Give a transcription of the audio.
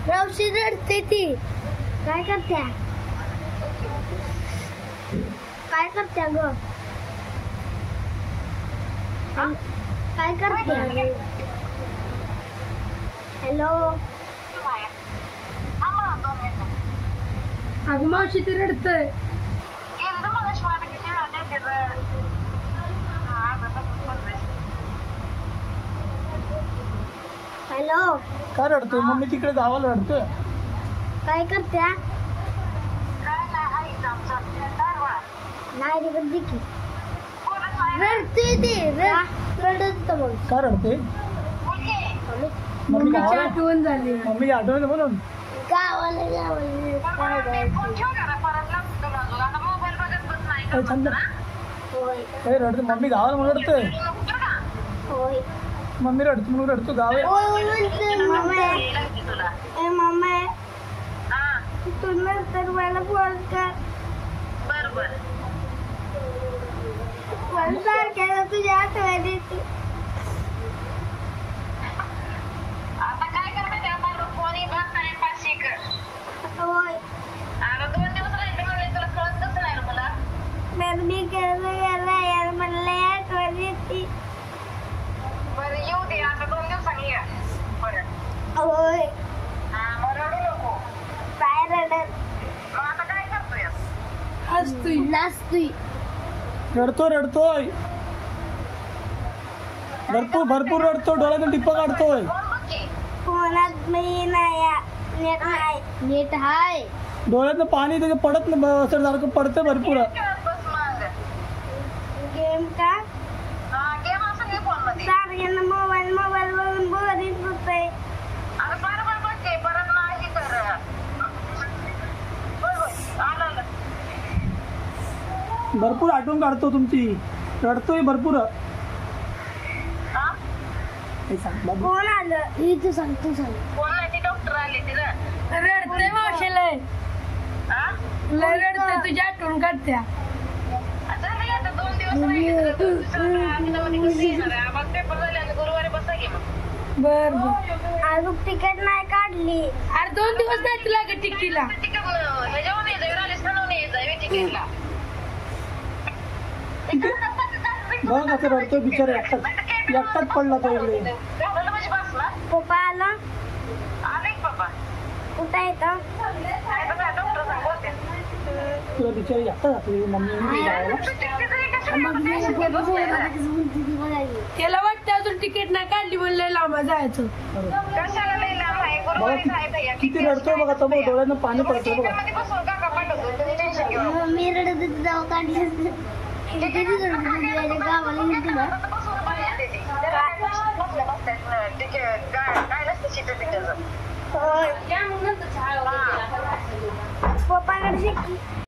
रावशी रडते ती. काय करत्या ग? काय करत्या? हॅलो अगं मावशी ती रडतय. हॅलो काय रडतोय? मम्मी तिकडे गावाला रडतोय. काय करत्या? नाही रे देखी रडते ती. रडत मग काय रडते? मम्मी गावाला आठवण झाली. मम्मी आठवण म्हणून गावाला काय रडते? मम्मी गावाला म्हणून रडतोय. होय मम्मी रडतो म्हणून रडतो गाव मम्मी तू नंतर मला फोन कर. बरोबर सारख्या तुझ्या आठवण येते. आता काय करते आता फोन टाइमपास कर. होय आता 2 दिवस राहिले म्हणले तुला कळत कसं नाही मला. मी गेला यार मला आठवण येते. बरं येऊ दे आता 2 दिवसांनी या परत. होय मग रडू नको. काय रडत? मग आता काय करतोय? हसतोय नाचतोय. रडतोय भरपूर रडतो. डोळ्यातून टिप्पा काढतोय. फोनात मी नाही नेट हाय. डोळ्यातनं पाणी त्याचं पडत नाही. सारखं पडतंय भरपूर. गेम का गेम असं नाही फोन मध्ये. सारख्यांना मोबाईल बघून बोरिंग होतंय. अरे बरोबर बघते परत नाही कर. आलं भरपूर आठवण काढतो तुमची. रडतोय भरपूर. कोण आलं? तू सांग कोण नाही ते डॉक्टर आले तिला. रडते मावशीला. लय रडते तुझ्या आठवण काढत्या. आता नाही आता 2 दिवस राहिले. मग पेपर झाले आता गुरुवारी बसा घे. बर अजून तिकीट नाही काढली. अरे 2 दिवस नाही तुला तिकीटला. तिकीट ह्याच्यावर यायचं राजस्थानहून यायचं तिकीटला. बघ आता रडतोय बिचारा. एकटाच पडला तो इकडे. पप्पा आला. आले पप्पा कुठं आहे का? डॉक्टर सांग बोलते. तुला बिचारी एकटा जाते मम्मी गावाला. त्याला वाटतं अजून तिकीट नाही काढली म्हणलं लांब जायचं. कशाला लई लांब आहे? गुरुवारी आहे भैया. किती रडतोय बघा. तर मग डोळ्यानं पाणी पडतंय बघा. मध्ये बसून काका पाठवतो तुम्ही टेन्शन घेऊ. मी रडत होते जाऊ काढली. गावाला गेली ना. बसून पाणी येते ती. बसल्या काय नसतं शिटं तिकडचं. पप्पाकडे शिकली.